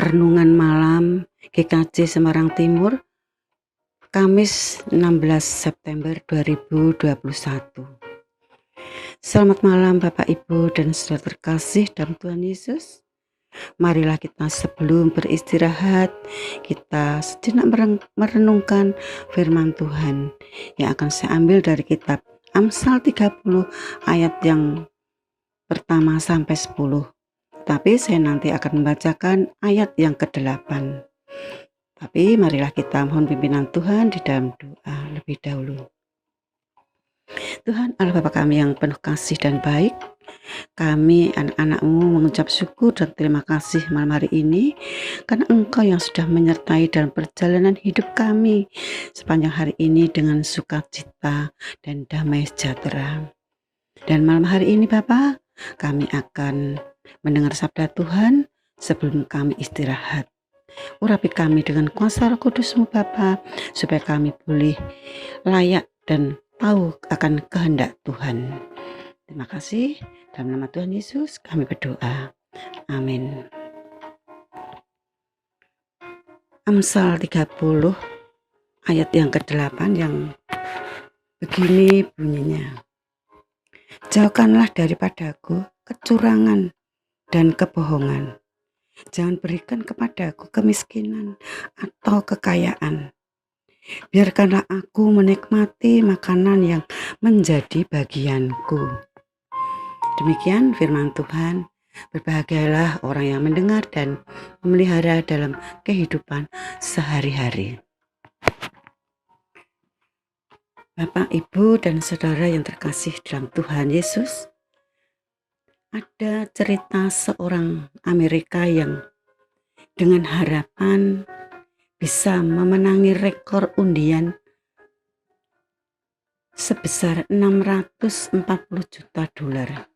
Renungan Malam GKJ Semarang Timur, Kamis 16 September 2021. Selamat malam Bapak Ibu dan saudara terkasih dalam Tuhan Yesus. Marilah kita sebelum beristirahat, kita sejenak merenungkan firman Tuhan yang akan saya ambil dari kitab Amsal 30 ayat yang pertama sampai 10. Tapi saya nanti akan membacakan ayat yang ke-8. Tapi marilah kita mohon pimpinan Tuhan di dalam doa lebih dahulu. Tuhan Allah Bapa kami yang penuh kasih dan baik, kami anak-anak-Mu mengucap syukur dan terima kasih malam hari ini karena Engkau yang sudah menyertai dalam perjalanan hidup kami sepanjang hari ini dengan sukacita dan damai sejahtera. Dan malam hari ini Bapa, kami akan mendengar sabda Tuhan sebelum kami istirahat. Urapi kami dengan kuasa Roh Kudus-Mu Bapa, supaya kami boleh layak dan tahu akan kehendak Tuhan. Terima kasih. Dalam nama Tuhan Yesus kami berdoa. Amin. Amsal 30 ayat yang ke-8 yang begini bunyinya. Jauhkanlah daripadaku kecurangan dan kebohongan. Jangan berikan kepadaku kemiskinan atau kekayaan. Biarkanlah aku menikmati makanan yang menjadi bagianku. Demikian firman Tuhan. Berbahagialah orang yang mendengar dan memelihara dalam kehidupan sehari-hari. Bapak, Ibu, dan saudara yang terkasih dalam Tuhan Yesus, ada cerita seorang Amerika yang dengan harapan bisa memenangi rekor undian sebesar 640 juta dolar.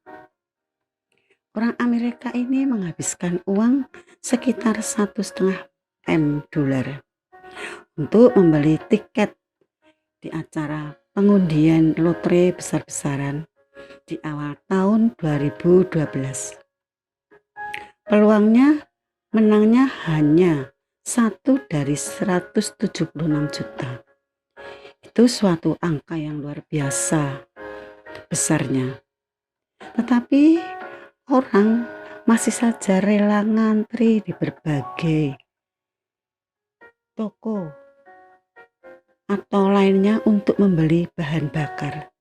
Orang Amerika ini menghabiskan uang sekitar 1,5 M dolar untuk membeli tiket di acara pengundian lotre besar-besaran di awal tahun 2012. Peluangnya menangnya hanya 1 dari 176 juta. Itu suatu angka yang luar biasa besarnya. Tetapi orang masih saja rela ngantri di berbagai toko atau lainnya untuk membeli bahan bakar,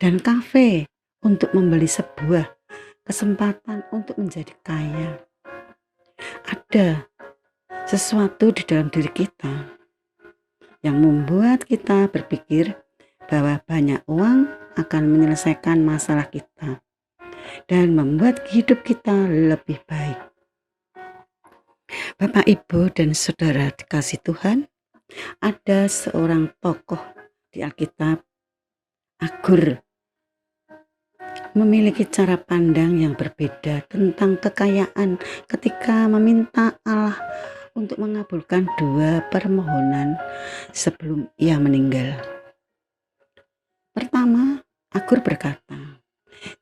dan kafe untuk membeli sebuah kesempatan untuk menjadi kaya. Ada sesuatu di dalam diri kita yang membuat kita berpikir bahwa banyak uang akan menyelesaikan masalah kita dan membuat hidup kita lebih baik. Bapak, Ibu, dan saudara dikasih Tuhan, ada seorang tokoh di Alkitab, Agur, memiliki cara pandang yang berbeda tentang kekayaan ketika meminta Allah untuk mengabulkan 2 permohonan sebelum ia meninggal. Pertama, Agur berkata,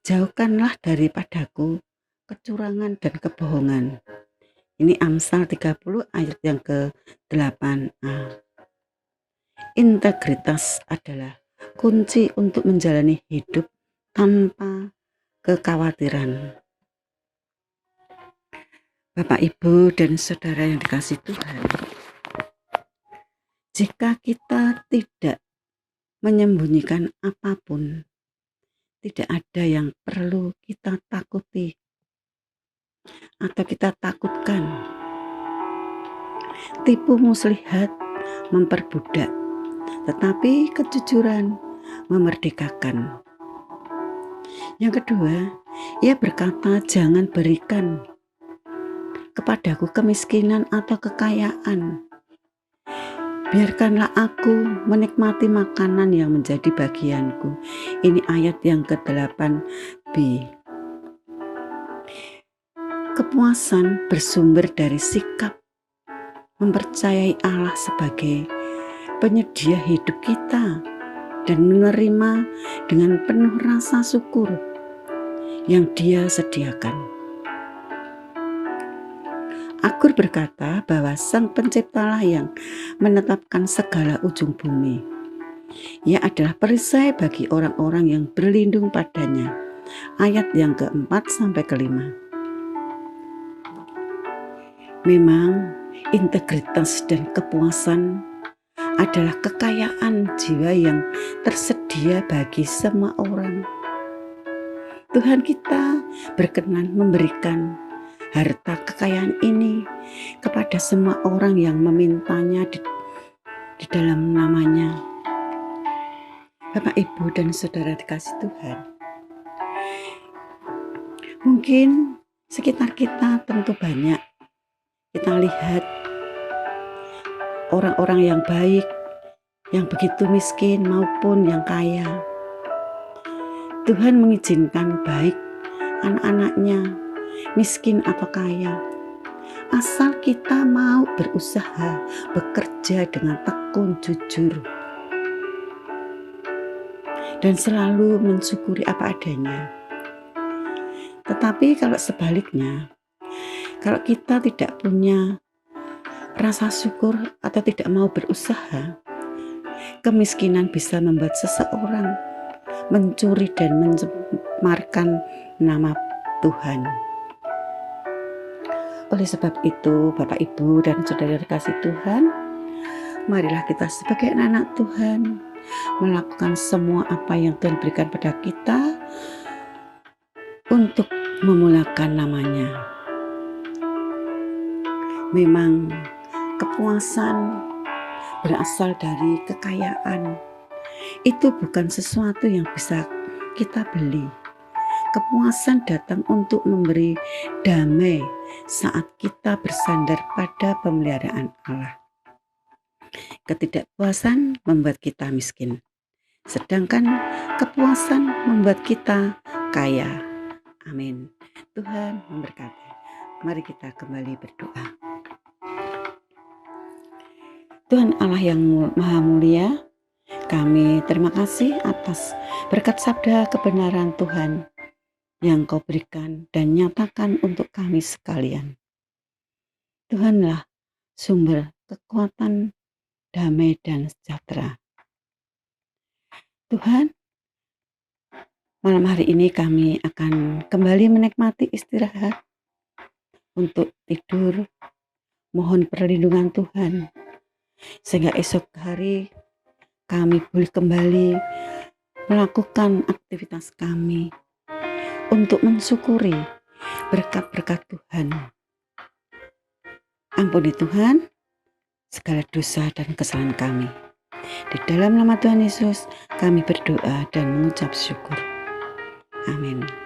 jauhkanlah daripadaku kecurangan dan kebohongan. Ini Amsal 30 ayat yang ke-8a. Integritas adalah kunci untuk menjalani hidup tanpa kekhawatiran. Bapak, Ibu, dan saudara yang dikasih Tuhan, jika kita tidak menyembunyikan apapun, tidak ada yang perlu kita takuti atau kita takutkan. Tipu muslihat memperbudak, tetapi kejujuran memerdekakan. Yang kedua, ia berkata, jangan berikan kepadaku kemiskinan atau kekayaan. Biarkanlah aku menikmati makanan yang menjadi bagianku. Ini ayat yang ke-8b. Kepuasan bersumber dari sikap mempercayai Allah sebagai penyedia hidup kita dan menerima dengan penuh rasa syukur yang Dia sediakan. Aku Mazmur berkata bahwa Sang Penciptalah yang menetapkan segala ujung bumi. Ia adalah perisai bagi orang-orang yang berlindung padanya. Ayat yang keempat sampai kelima. Memang integritas dan kepuasan adalah kekayaan jiwa yang tersedia bagi semua orang. Tuhan kita berkenan memberikan harta kekayaan ini kepada semua orang yang memintanya di dalam namanya. Bapak, Ibu, dan Saudara dikasih Tuhan, mungkin sekitar kita tentu banyak kita lihat orang-orang yang baik, yang begitu miskin maupun yang kaya. Tuhan mengizinkan baik anak-anaknya, miskin atau kaya, asal kita mau berusaha, bekerja dengan tekun, jujur, dan selalu mensyukuri apa adanya. Tetapi kalau sebaliknya, kalau kita tidak punya rasa syukur atau tidak mau berusaha, kemiskinan bisa membuat seseorang mencuri dan mencemarkan nama Tuhan. Oleh sebab itu, Bapak, Ibu, dan Saudara dikasih Tuhan, marilah kita sebagai anak Tuhan melakukan semua apa yang Tuhan berikan pada kita untuk memuliakan namanya. Memang kepuasan berasal dari kekayaan. Itu bukan sesuatu yang bisa kita beli. Kepuasan datang untuk memberi damai saat kita bersandar pada pemeliharaan Allah. Ketidakpuasan membuat kita miskin, sedangkan kepuasan membuat kita kaya. Amin. Tuhan memberkati. Mari kita kembali berdoa. Tuhan Allah yang Maha Mulia, kami terima kasih atas berkat sabda kebenaran Tuhan yang Kau berikan dan nyatakan untuk kami sekalian. Tuhanlah sumber kekuatan, damai, dan sejahtera. Tuhan, malam hari ini kami akan kembali menikmati istirahat untuk tidur. Mohon perlindungan Tuhan, sehingga esok hari kami boleh kembali melakukan aktivitas kami untuk mensyukuri berkat-berkat Tuhan. Ampuni Tuhan segala dosa dan kesalahan kami. Di dalam nama Tuhan Yesus kami berdoa dan mengucap syukur. Amin.